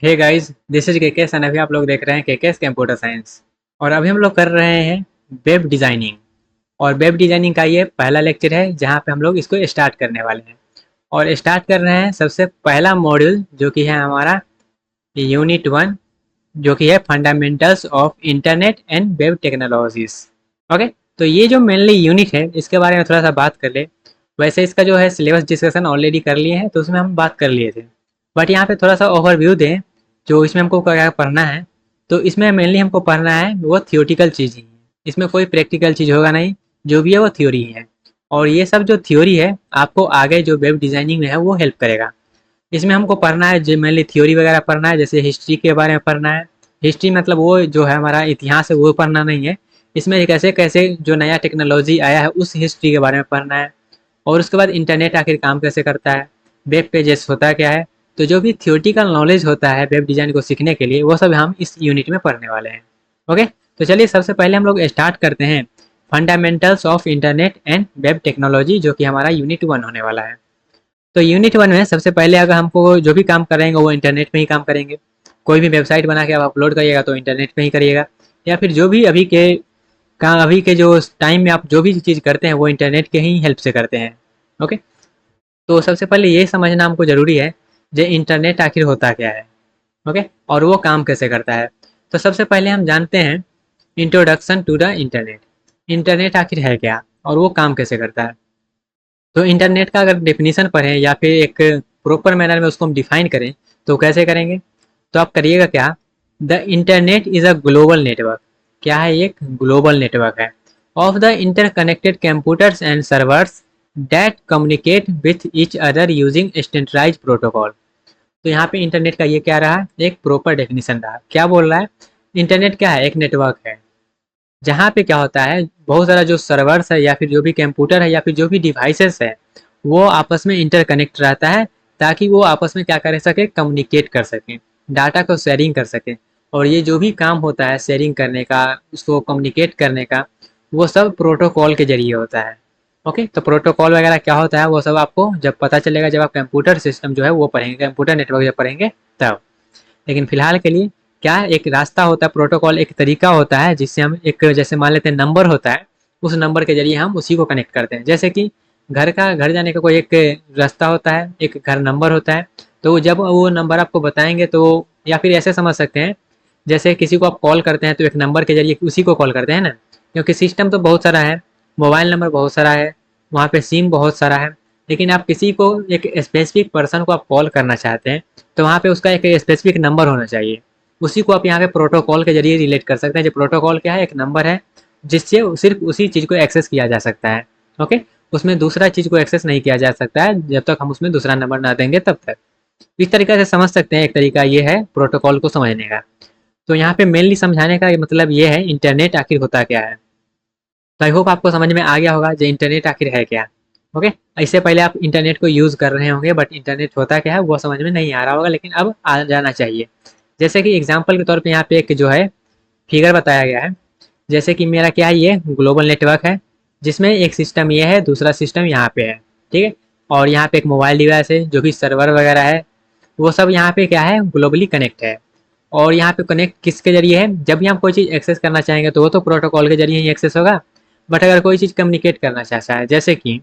Hey guys, this is KKS and अभी आप लोग देख रहे हैं केकेएस कंप्यूटर साइंस। और अभी हम लोग कर रहे हैं वेब डिज़ाइनिंग। और वेब डिज़ाइनिंग का ये पहला लेक्चर है जहाँ पे हम लोग इसको स्टार्ट करने वाले हैं। और स्टार्ट कर रहे हैं सबसे पहला मॉड्यूल जो कि है हमारा यूनिट 1, जो कि है fundamentals of internet and web technologies. Okay, तो ये जो मेनली यूनिट है इसके बारे में थोड़ा सा बात कर ले। वैसे इसका जो है सिलेबस डिस्कशन ऑलरेडी कर लिए हैं तो उसमें हम बात कर लिए थे, बट यहाँ पे थोड़ा सा ओवरव्यू दें जो इसमें हमको क्या पढ़ना है। तो इसमें मेनली हमको पढ़ना है वो थियोटिकल चीज़ ही है, इसमें कोई प्रैक्टिकल चीज़ होगा नहीं। जो भी है वो थ्योरी ही है। और ये सब जो थ्योरी है आपको आगे जो वेब डिज़ाइनिंग में है वो हेल्प करेगा। इसमें हमको पढ़ना है जो मेनली थ्योरी वगैरह पढ़ना है, जैसे हिस्ट्री के बारे में पढ़ना है। हिस्ट्री मतलब वो जो है हमारा इतिहास है वो पढ़ना नहीं है। इसमें कैसे कैसे जो नया टेक्नोलॉजी आया है उस हिस्ट्री के बारे में पढ़ना है। और उसके बाद इंटरनेट आखिर काम कैसे करता है, वेब पेजेस होता क्या है। तो जो भी थियोटिकल नॉलेज होता है वेब डिज़ाइन को सीखने के लिए वो सब हम इस यूनिट में पढ़ने वाले हैं। ओके, तो चलिए सबसे पहले हम लोग स्टार्ट करते हैं fundamentals of internet and web technology, जो कि हमारा यूनिट 1 होने वाला है। तो यूनिट 1 में सबसे पहले अगर हमको जो भी काम करेंगे वो इंटरनेट में ही काम करेंगे। कोई भी वेबसाइट बना के आप अपलोड करिएगा तो इंटरनेट पे ही करिएगा, या फिर जो भी अभी के जो टाइम में आप जो भी चीज़ करते हैं वो इंटरनेट के ही हेल्प से करते हैं। ओके, तो सबसे पहले ये समझना हमको ज़रूरी है जो इंटरनेट आखिर होता क्या है। ओके, और वो काम कैसे करता है। तो सबसे पहले हम जानते हैं introduction to the internet. Internet आखिर है क्या और वो काम कैसे करता है। तो इंटरनेट का अगर डेफिनेशन पढ़ें या फिर एक प्रॉपर मैनर में उसको हम डिफाइन करें तो कैसे करेंगे। तो आप करिएगा क्या, the internet is a global network. क्या है, एक ग्लोबल नेटवर्क है of the interconnected computers and servers that communicate with each other using standardised protocol. तो यहाँ पे इंटरनेट का ये क्या रहा, एक प्रॉपर डेफिनेशन रहा। क्या बोल रहा है, इंटरनेट क्या है, एक नेटवर्क है जहाँ पे क्या होता है बहुत सारा जो सर्वर्स है या फिर जो भी कंप्यूटर है या फिर जो भी डिवाइसेस है वो आपस में इंटरकनेक्ट रहता है, ताकि वो आपस में क्या कर सके, कम्युनिकेट कर सकें, डाटा को शेयरिंग कर सकें। और ये जो भी काम होता है शेयरिंग करने का, उसको कम्युनिकेट करने का, वो सब प्रोटोकॉल के जरिए होता है। ओके, तो प्रोटोकॉल वगैरह क्या होता है वो सब आपको जब पता चलेगा, जब आप कंप्यूटर सिस्टम जो है वो पढ़ेंगे, कंप्यूटर नेटवर्क जब पढ़ेंगे तब। लेकिन फिलहाल के लिए क्या एक रास्ता होता है, प्रोटोकॉल एक तरीका होता है जिससे हम एक, जैसे मान लेते हैं नंबर होता है, उस नंबर के जरिए हम उसी को कनेक्ट करते हैं। जैसे कि घर जाने का कोई एक रास्ता होता है, एक घर नंबर होता है। तो जब वो नंबर आपको बताएंगे तो, या फिर ऐसे समझ सकते हैं जैसे किसी को आप कॉल करते हैं तो एक नंबर के जरिए उसी को कॉल करते हैं ना, क्योंकि सिस्टम तो बहुत सारा है, मोबाइल नंबर बहुत सारा है, वहाँ पे सिम बहुत सारा है। लेकिन आप किसी को एक स्पेसिफिक पर्सन को आप कॉल करना चाहते हैं तो वहाँ पे उसका एक स्पेसिफिक नंबर होना चाहिए। उसी को आप यहाँ पे प्रोटोकॉल के जरिए रिलेट कर सकते हैं। जो प्रोटोकॉल क्या है, एक नंबर है जिससे सिर्फ उसी चीज़ को एक्सेस किया जा सकता है। ओके, उसमें दूसरा चीज़ को एक्सेस नहीं किया जा सकता है जब तक हम उसमें दूसरा नंबर ना देंगे तब तक। इस तरीके से समझ सकते हैं, एक तरीका ये है प्रोटोकॉल को समझने का। तो यहाँ पे मेनली समझाने का मतलब ये है इंटरनेट आखिर होता क्या है। तो आई होप आपको समझ में आ गया होगा जो इंटरनेट आखिर है क्या। ओके, इससे पहले आप इंटरनेट को यूज़ कर रहे होंगे बट इंटरनेट होता क्या है वो समझ में नहीं आ रहा होगा, लेकिन अब आ जाना चाहिए। जैसे कि एग्जांपल के तौर पे यहाँ पे एक जो है फिगर बताया गया है। जैसे कि मेरा क्या है, ये ग्लोबल नेटवर्क है जिसमें एक सिस्टम ये है, दूसरा सिस्टम यहाँ पे है। ठीक है, और यहाँ पे एक मोबाइल डिवाइस है जो कि सर्वर वगैरह है, वो सब यहाँ पे क्या है, ग्लोबली कनेक्ट है। और यहाँ पे कनेक्ट किसके जरिए है, जब भी हम कोई चीज़ एक्सेस करना चाहेंगे तो वो तो प्रोटोकॉल के जरिए ही एक्सेस होगा। बट अगर कोई चीज़ कम्युनिकेट करना चाहता है, जैसे कि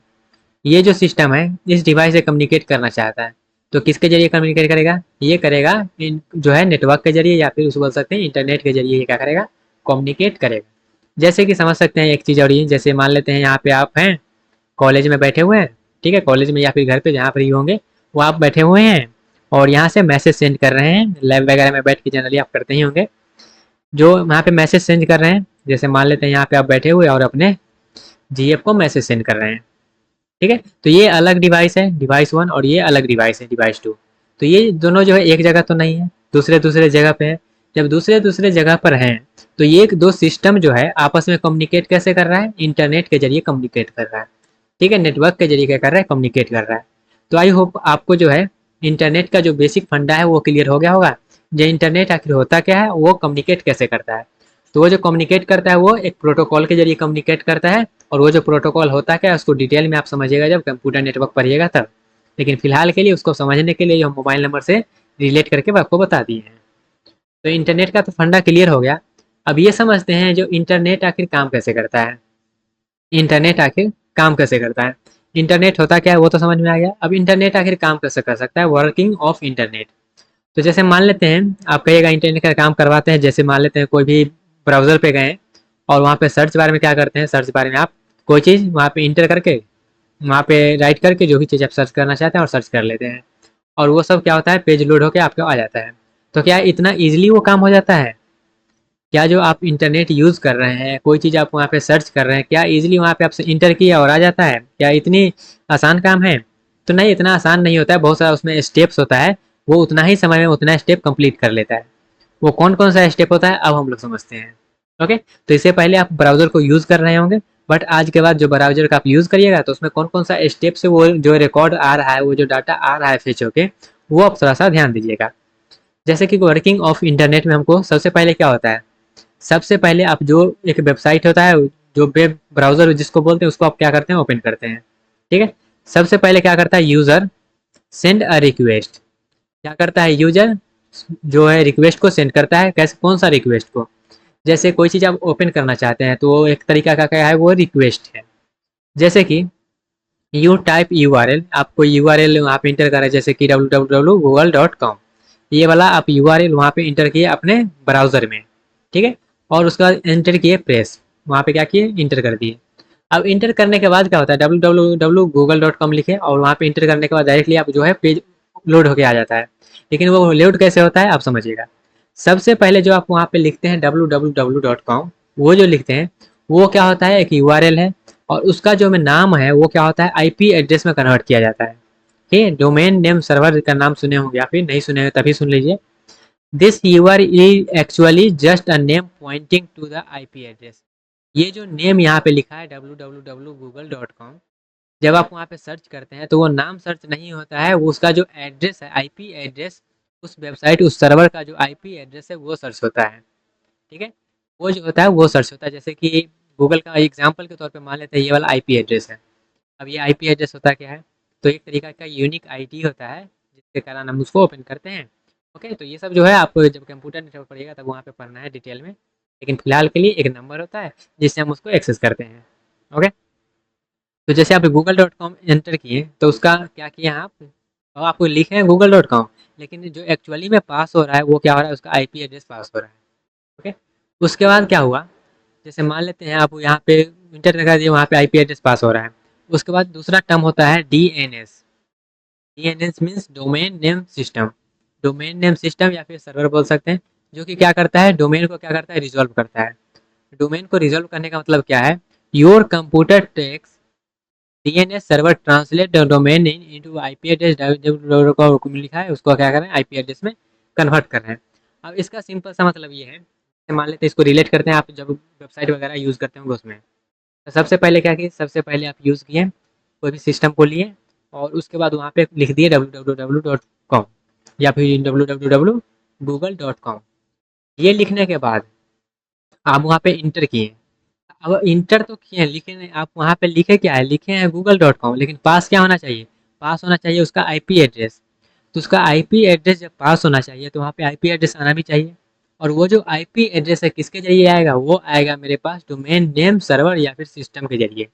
ये जो सिस्टम है इस डिवाइस से कम्युनिकेट करना चाहता है, तो किसके जरिए कम्युनिकेट करेगा, ये करेगा जो है नेटवर्क के जरिए, या फिर उसको बोल सकते हैं इंटरनेट के जरिए ये क्या करेगा, कम्युनिकेट करेगा। जैसे कि समझ सकते हैं एक चीज़ और ये, जैसे मान लेते हैं यहाँ पे आप हैं कॉलेज में बैठे हुए हैं। ठीक है, कॉलेज में या फिर घर पे जहाँ पर ही होंगे, वो आप बैठे हुए हैं और यहाँ से मैसेज सेंड कर रहे हैं। लैब वगैरह में बैठ के जनरली आप करते ही होंगे, जो यहाँ पे मैसेज सेंड कर रहे हैं। जैसे मान लेते हैं यहाँ पे आप बैठे हुए और अपने जीएफ को मैसेज सेंड कर रहे हैं। ठीक है, तो ये अलग डिवाइस है डिवाइस 1, और ये अलग डिवाइस है डिवाइस 2। तो ये दोनों जो है एक जगह तो नहीं है, दूसरे दूसरे जगह पे है। जब दूसरे दूसरे जगह पर हैं तो ये दो सिस्टम जो है आपस में कम्युनिकेट कैसे कर रहा है, इंटरनेट के जरिए कम्युनिकेट कर रहा है। ठीक है, नेटवर्क के जरिए क्या कर रहा है, कम्युनिकेट कर रहा है। तो आई होप आपको जो है इंटरनेट का जो बेसिक फंडा है वो क्लियर हो गया होगा। जो इंटरनेट आखिर होता क्या है, वो कम्युनिकेट कैसे करता है। तो वो जो कम्युनिकेट करता है वो एक प्रोटोकॉल के जरिए कम्युनिकेट करता है। और वो जो प्रोटोकॉल होता क्या है उसको डिटेल में आप समझिएगा जब कंप्यूटर नेटवर्क पढ़िएगा तब। लेकिन फिलहाल के लिए उसको समझने के लिए हम मोबाइल नंबर से रिलेट करके आपको बता दिए हैं। तो इंटरनेट का तो फंडा क्लियर हो गया। अब ये समझते हैं जो इंटरनेट आखिर काम कैसे करता है। इंटरनेट आखिर काम कैसे करता है, इंटरनेट होता क्या है वो तो समझ में आ गया। अब इंटरनेट आखिर काम कैसे कर सकता है, वर्किंग ऑफ इंटरनेट। तो जैसे मान लेते हैं आप कहिएगा इंटरनेट का काम करवाते हैं, जैसे मान लेते हैं कोई भी ब्राउजर पे गए और वहाँ पे सर्च बारे में क्या करते हैं, सर्च बारे में आप कोई चीज़ वहाँ पे इंटर करके वहाँ पे राइट करके जो भी चीज़ आप सर्च करना चाहते हैं और सर्च कर लेते हैं, और वो सब क्या होता है, पेज लोड होकर आपको आ जाता है। तो क्या इतना ईजिली वो काम हो जाता है? क्या जो आप इंटरनेट यूज़ कर रहे हैं, कोई चीज़ आप वहाँ पे सर्च कर रहे हैं, क्या ईजिली वहाँ पे आपसे इंटर किया और आ जाता है? क्या इतनी आसान काम है? तो नहीं, इतना आसान नहीं होता है, बहुत सारा उसमें स्टेप्स होता है। वो उतना ही समय में उतना स्टेप कंप्लीट कर लेता है। वो कौन कौन सा स्टेप होता है अब हम लोग समझते हैं। ओके, तो इससे पहले आप ब्राउजर को यूज़ कर रहे होंगे, बट आज के बाद जो ब्राउजर का आप यूज़ करिएगा तो उसमें कौन कौन सा स्टेप से वो जो रिकॉर्ड आ रहा है, वो जो डाटा आ रहा है फेच होके, वो आप थोड़ा सा ध्यान दीजिएगा। जैसे कि वर्किंग ऑफ इंटरनेट में हमको सबसे पहले क्या होता है, सबसे पहले आप जो एक वेबसाइट होता है, जो वेब ब्राउजर जिसको बोलते हैं, उसको आप क्या करते हैं, ओपन करते हैं। ठीक है, सबसे पहले क्या करता है यूजर, सेंड अ रिक्वेस्ट। क्या करता है यूजर, जो है रिक्वेस्ट को सेंड करता है। कैसे, कौन सा रिक्वेस्ट को, जैसे कोई चीज़ आप ओपन करना चाहते हैं तो वो एक तरीका का क्या है, वो रिक्वेस्ट है। जैसे कि you type you R L, आपको यू आर एल वहाँ पे इंटर करा है, जैसे कि www.google.com, ये वाला आप यू आर एल वहाँ पे इंटर किए अपने ब्राउज़र में। ठीक है, और उसका एंटर किए प्रेस, वहाँ पे क्या किए, इंटर कर दिए। अब इंटर करने के बाद क्या होता है, www.google.com लिखे और वहाँ पे इंटर करने के बाद डायरेक्टली आप जो है पेज लोड होके आ जाता है। लेकिन वो लोड कैसे होता है आप समझिएगा। सबसे पहले जो आप वहाँ पे लिखते हैं www.com, वो जो लिखते हैं वो क्या होता है, एक यूआरएल है, और उसका जो में नाम है वो क्या होता है, आईपी एड्रेस में कन्वर्ट किया जाता है। ठीक है, डोमेन नेम सर्वर का नाम सुने होंगे, या फिर नहीं सुने होंगे तभी सुन लीजिए। This URL is actually just a name pointing to the IP address. ये जो नेम यहाँ पे लिखा है www.google.com, जब आप वहाँ पे सर्च करते हैं तो वो नाम सर्च नहीं होता है, वो उसका जो एड्रेस है, आईपी एड्रेस, उस वेबसाइट उस सर्वर का जो आईपी एड्रेस है वो सर्च होता है। ठीक है, वो जो होता है वो सर्च होता है। जैसे कि गूगल का एग्जांपल के तौर पे मान लेते हैं ये वाला आईपी एड्रेस है। अब ये आईपी एड्रेस होता क्या है, तो एक तरीका का यूनिक आईडी होता है जिसके कारण हम उसको ओपन करते हैं। ओके, तो ये सब जो है आप जब कंप्यूटर नेटवर्क पढ़िएगा तब वहाँ पे पढ़ना है डिटेल में, लेकिन फिलहाल के लिए एक नंबर होता है जिससे हम उसको एक्सेस करते हैं। ओके, तो जैसे आप google.com एंटर किए तो उसका क्या किए आप, और आपको लिखे हैं google.com, लेकिन जो एक्चुअली में पास हो रहा है वो क्या हो रहा है, उसका आईपी एड्रेस पास हो रहा है। ओके, उसके बाद क्या हुआ, जैसे मान लेते हैं आप यहाँ पे इंटर लगा दिए, वहाँ पे आईपी एड्रेस पास हो रहा है। उसके बाद दूसरा टर्म होता है DNS. DNS means domain name system. Domain name system या फिर सर्वर बोल सकते हैं, जो कि क्या करता है, डोमेन को क्या करता है, रिजॉल्व करता है। डोमेन को रिजॉल्व करने का मतलब क्या है, your computer takes DNS server translate domain into IP address, जो लिखा है उसको क्या कर रहे हैं, आईपी एड्रेस में कन्वर्ट कर रहे हैं। अब इसका सिंपल सा मतलब ये है, मान लेते हैं इसको रिलेट करते हैं, आप जब वेबसाइट वगैरह यूज़ करते होंगे उसमें, तो सबसे पहले क्या किए, सबसे पहले आप यूज़ किए कोई भी सिस्टम को लिए और उसके बाद वहाँ पे लिख दिए www.com या फिर www.google.com। ये लिखने के बाद आप वहाँ पे इंटर किए। अब इंटर तो किए हैं, लिखे नहीं, आप वहाँ पे लिखे क्या है, लिखे हैं google.com, लेकिन पास क्या होना चाहिए, पास होना चाहिए उसका आईपी एड्रेस। तो उसका आईपी एड्रेस जब पास होना चाहिए तो वहाँ पे आईपी एड्रेस आना भी चाहिए, और वो जो आईपी एड्रेस है किसके जरिए आएगा, वो आएगा मेरे पास डोमेन नेम सर्वर या फिर सिस्टम के जरिए।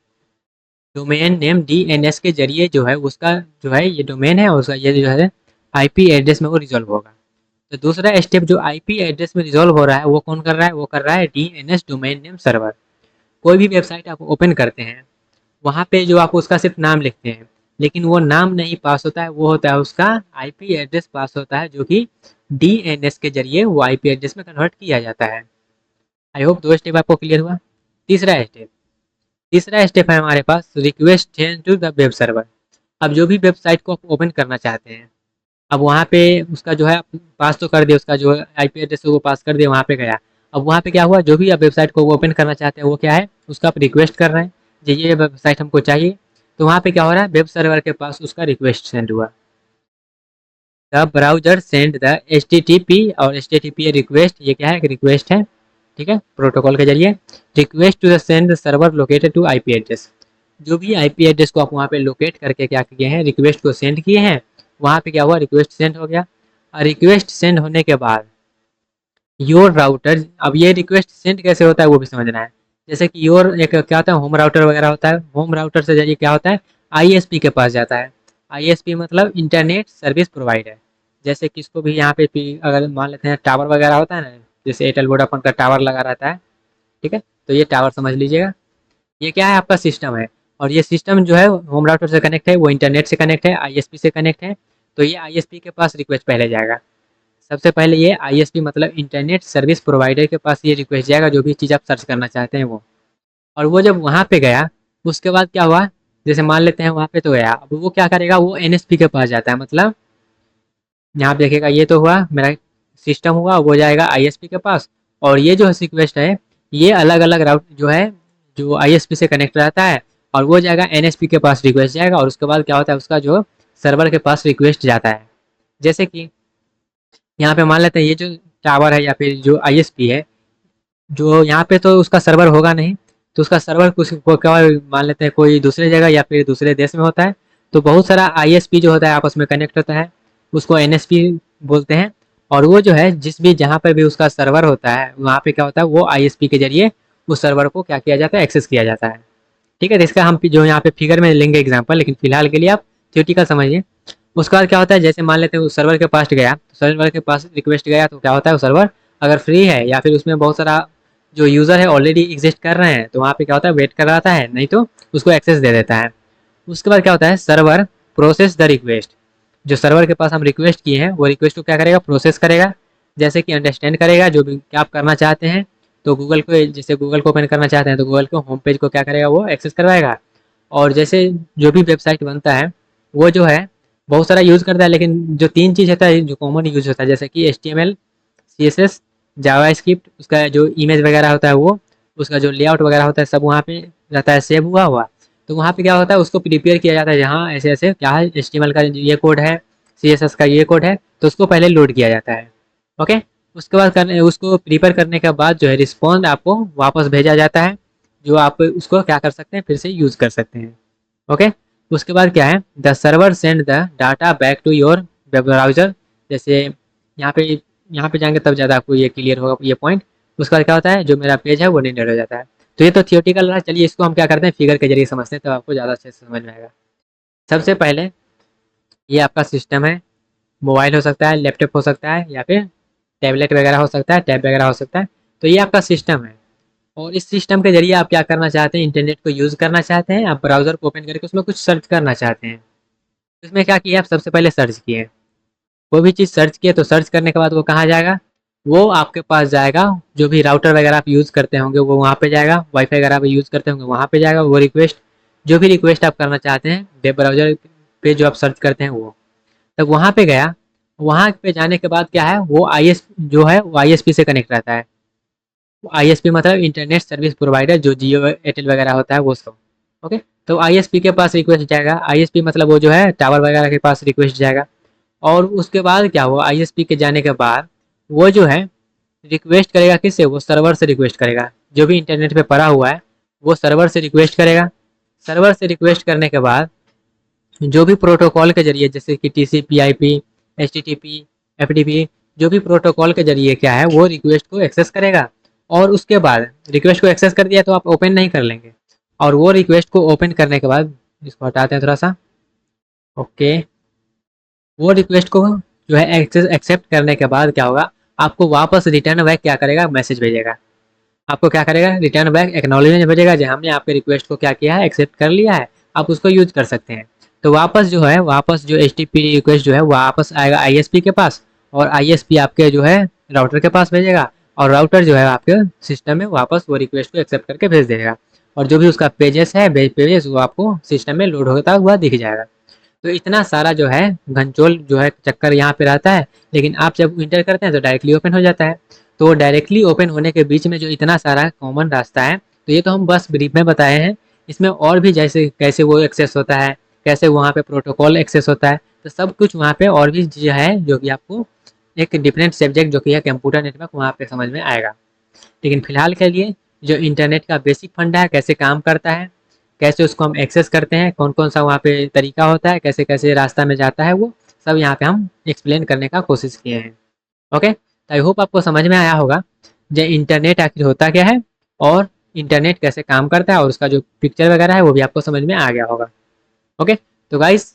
डोमेन नेम डीएनएस के जरिए जो है उसका जो है ये डोमेन है, उसका ये जो है आईपी एड्रेस में वो रिजॉल्व होगा। तो दूसरा स्टेप जो आईपी एड्रेस में रिजॉल्व हो रहा है वो कौन कर रहा है, वो कर रहा है डीएनएस डोमेन नेम सर्वर। कोई भी वेबसाइट आप ओपन करते हैं वहाँ पे जो आप उसका सिर्फ नाम लिखते हैं, लेकिन वो नाम नहीं पास होता है, वो होता है उसका आईपी एड्रेस पास होता है, जो कि डीएनएस के जरिए वो आईपी एड्रेस में कन्वर्ट किया जाता है। आई होप दो स्टेप आपको क्लियर हुआ। तीसरा स्टेप, तीसरा स्टेप है हमारे पास request change to the web server. अब जो भी वेबसाइट को आप ओपन करना चाहते हैं, अब वहाँ पे उसका जो है पास तो कर दिया, उसका जो आईपी एड्रेस है वो पास कर दिया, वहाँ पे गया। अब वहाँ पे क्या हुआ, जो भी आप वेबसाइट को ओपन करना चाहते हैं वो क्या है, उसका आप रिक्वेस्ट कर रहे हैं, ये वेबसाइट हमको चाहिए। तो वहाँ पे क्या हो रहा है, वेब सर्वर के पास उसका रिक्वेस्ट सेंड हुआ। The browser send the H T T P, और H T T P request, ये क्या है, एक रिक्वेस्ट है। ठीक है, प्रोटोकॉल के जरिए request to the send server located to IP address. जो भी आईपी एड्रेस को आप वहाँ पे लोकेट करके क्या किए हैं, रिक्वेस्ट को सेंड किए हैं, वहाँ पे क्या हुआ, रिक्वेस्ट सेंड हो गया। रिक्वेस्ट सेंड होने के बाद योर राउटर, अब ये रिक्वेस्ट सेंड कैसे होता है वो भी समझना है। जैसे कि योर एक क्या होता है, होम राउटर वगैरह होता है, होम राउटर से जरिए क्या होता है, आईएसपी के पास जाता है। आईएसपी मतलब इंटरनेट सर्विस प्रोवाइडर। जैसे किसको भी यहाँ पे अगर मान लेते हैं टावर वगैरह होता है ना, जैसे एयरटेल वोडाफोन का टावर लगा रहता है, ठीक है, तो ये टावर समझ लीजिएगा। ये क्या है, आपका सिस्टम है। और ये सिस्टम जो है होम राउटर से कनेक्ट है, वो इंटरनेट से कनेक्ट है, आईएसपी से कनेक्ट है। तो ये आईएसपी के पास रिक्वेस्ट पहले जाएगा। सबसे पहले ये आईएसपी मतलब इंटरनेट सर्विस प्रोवाइडर के पास ये रिक्वेस्ट जाएगा, जो भी चीज़ आप सर्च करना चाहते हैं वो। और वो जब वहाँ पे गया, उसके बाद क्या हुआ, जैसे मान लेते हैं वहाँ पे तो गया, अब वो क्या करेगा, वो एनएसपी के पास जाता है। मतलब यहाँ पे देखिएगा, ये तो हुआ मेरा सिस्टम हुआ, वो जाएगा आईएसपी के पास। और ये जो रिक्वेस्ट है, ये अलग अलग राउट जो है, जो आईएसपी से कनेक्ट रहता है, और वो जाएगा एनएसपी के पास रिक्वेस्ट जाएगा। और उसके बाद क्या होता है, उसका जो सर्वर के पास रिक्वेस्ट जाता है। जैसे कि यहाँ पे मान लेते हैं ये जो टावर है या फिर जो आईएसपी है, जो यहाँ पे तो उसका सर्वर होगा नहीं, तो उसका सर्वर कुछ क्या मान लेते हैं कोई दूसरे जगह या फिर दूसरे देश में होता है। तो बहुत सारा आईएसपी जो होता है आपस में कनेक्ट होता है, उसको एनएसपी बोलते हैं। और वो जो है जिस भी जहाँ पर भी उसका सर्वर होता है, वहाँ पे क्या होता है, वो आईएसपी के जरिए उस सर्वर को क्या किया जाता है, एक्सेस किया जाता है। ठीक है, तो इसका हम जो यहाँ पे फिगर में लेंगे एग्जाम्पल, लेकिन फिलहाल के लिए आप थियोटिकल समझिए। उसके बाद क्या होता है, जैसे मान लेते हैं उस सर्वर के पास गया, तो सर्वर के पास रिक्वेस्ट गया, तो क्या होता है, वो सर्वर अगर फ्री है या फिर उसमें बहुत सारा जो यूज़र है ऑलरेडी एग्जिस्ट कर रहे हैं, तो वहाँ पे क्या होता है, वेट कर रहा है, नहीं तो उसको एक्सेस दे देता है। उसके बाद क्या होता है, सर्वर प्रोसेस द रिक्वेस्ट। जो सर्वर के पास हम रिक्वेस्ट किए हैं, वो रिक्वेस्ट को क्या करेगा, प्रोसेस करेगा। जैसे कि अंडरस्टैंड करेगा जो भी क्या आप करना चाहते हैं। तो गूगल को, जैसे गूगल को ओपन करना चाहते हैं, तो गूगल को होम पेज को क्या करेगा, वो एक्सेस करवाएगा। और जैसे जो भी वेबसाइट बनता है, वो जो है बहुत सारा यूज़ करता है, लेकिन जो तीन चीज़ होता है जो कॉमन यूज होता है, जैसे कि HTML, CSS, जावास्क्रिप्ट, उसका जो इमेज वगैरह होता है वो, उसका जो लेआउट वगैरह होता है, सब वहाँ पे रहता है सेव हुआ हुआ। तो वहाँ पे क्या होता है, उसको प्रिपेयर किया जाता है, जहाँ ऐसे ऐसे क्या है, HTML का ये कोड है, CSS का ये कोड है, तो उसको पहले लोड किया जाता है। ओके, उसके बाद करने उसको प्रिपेयर करने के बाद जो है रिस्पॉन्ड आपको वापस भेजा जाता है, जो आप उसको क्या कर सकते हैं, फिर से यूज़ कर सकते हैं। ओके, उसके बाद क्या है, the server send the data back to your web browser. जैसे यहाँ पे जाएंगे तब ज़्यादा आपको ये क्लियर होगा ये पॉइंट। उसके बाद क्या होता है, जो मेरा पेज है वो रेंडर हो जाता है। तो ये तो थियोटिकल रहा, चलिए इसको हम क्या करते हैं, फिगर के जरिए समझते हैं, तो आपको ज़्यादा अच्छे से समझ में आएगा। सबसे पहले ये आपका सिस्टम है, मोबाइल हो सकता है, लैपटॉप हो सकता है, या फिर टैबलेट वगैरह हो सकता है, टैब वगैरह हो सकता है। तो ये आपका सिस्टम है। और इस सिस्टम के जरिए आप क्या करना चाहते हैं, इंटरनेट को यूज़ करना चाहते हैं, आप ब्राउज़र को ओपन करके उसमें कुछ सर्च करना चाहते हैं। इसमें क्या किया, आप सबसे पहले सर्च किए, कोई भी चीज़ सर्च किए, तो सर्च करने के बाद वो कहाँ जाएगा, वो आपके पास जाएगा। जो भी राउटर वगैरह आप यूज़ करते होंगे वो वहाँ पे जाएगा, वाईफाई वगैरह आप यूज़ करते होंगे वहाँ पे जाएगा। वो रिक्वेस्ट, जो भी रिक्वेस्ट आप करना चाहते हैं वेब ब्राउज़र पे जो आप सर्च करते हैं वो, तब वहाँ पे गया। वहाँ पे जाने के बाद क्या है, वो IS जो है वो ISP से कनेक्ट रहता है। ISP मतलब इंटरनेट सर्विस प्रोवाइडर, जो जियो एयरटेल वगैरह होता है वो सब। ओके, तो ISP के पास रिक्वेस्ट जाएगा। ISP मतलब वो जो है टावर वगैरह के पास रिक्वेस्ट जाएगा। और उसके बाद क्या हुआ, आईएसपी के जाने के बाद वो जो है रिक्वेस्ट करेगा, किससे, वो सर्वर से रिक्वेस्ट करेगा। जो भी इंटरनेट पे पड़ा हुआ है वो सर्वर से रिक्वेस्ट करेगा। सर्वर से रिक्वेस्ट करने के बाद जो भी प्रोटोकॉल के जरिए, जैसे कि TCP/IP, HTTP, FTP, जो भी प्रोटोकॉल के जरिए क्या है, वो रिक्वेस्ट को एक्सेस करेगा। और उसके बाद रिक्वेस्ट को एक्सेस कर दिया तो आप ओपन नहीं कर लेंगे। और वो रिक्वेस्ट को ओपन करने के बाद, इसको हटाते हैं थोड़ा सा। ओके, वो रिक्वेस्ट को जो है एक्सेप्ट करने के बाद क्या होगा, आपको वापस रिटर्न बैक क्या करेगा, मैसेज भेजेगा। आपको क्या करेगा, रिटर्न बैक एक्नॉलेजमेंट भेजेगा, जहाँ हमने आपके रिक्वेस्ट को क्या किया है, एक्सेप्ट कर लिया है, आप उसको यूज कर सकते हैं। तो वापस जो है, वापस जो HTTP रिक्वेस्ट जो है वापस आएगा ISP के पास, और ISP आपके जो है राउटर के पास भेजेगा। और राउटर जो है आपके सिस्टम में वापस वो रिक्वेस्ट को एक्सेप्ट करके भेज देगा। और जो भी उसका पेजेस है, पेजेस, वो आपको सिस्टम में लोड होता हुआ दिख जाएगा। तो इतना सारा जो है घनचोल जो है चक्कर यहाँ पे रहता है, लेकिन आप जब इंटर करते हैं तो डायरेक्टली ओपन हो जाता है। तो डायरेक्टली ओपन होने के बीच में जो इतना सारा कॉमन रास्ता है, तो ये तो हम बस ब्रीफ में बताए हैं। इसमें और भी जैसे कैसे वो एक्सेस होता है, कैसे वहाँ पे प्रोटोकॉल एक्सेस होता है, तो सब कुछ वहाँ पे और भी चीज़ है जो कि आपको एक डिफरेंट सब्जेक्ट जो कि है कंप्यूटर नेटवर्क, वहाँ पे समझ में आएगा। लेकिन फिलहाल के लिए जो इंटरनेट का बेसिक फंडा है, कैसे काम करता है, कैसे उसको हम एक्सेस करते हैं, कौन कौन सा वहाँ पे तरीका होता है, कैसे कैसे रास्ता में जाता है, वो सब यहाँ पे हम एक्सप्लेन करने का कोशिश किए हैं। ओके, आई होप आपको समझ में आया होगा जो इंटरनेट आखिर होता क्या है और इंटरनेट कैसे काम करता है, और उसका जो पिक्चर वगैरह है वो भी आपको समझ में आ गया होगा। ओके, तो गाइस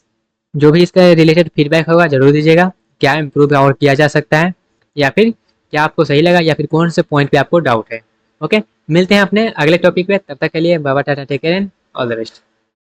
जो भी इसका रिलेटेड फीडबैक होगा जरूर दीजिएगा, क्या इम्प्रूव और किया जा सकता है, या फिर क्या आपको सही लगा, या फिर कौन से पॉइंट पे आपको डाउट है। ओके, मिलते हैं अपने अगले टॉपिक पे, तब तक के लिए bye bye, tata, take care and all the best.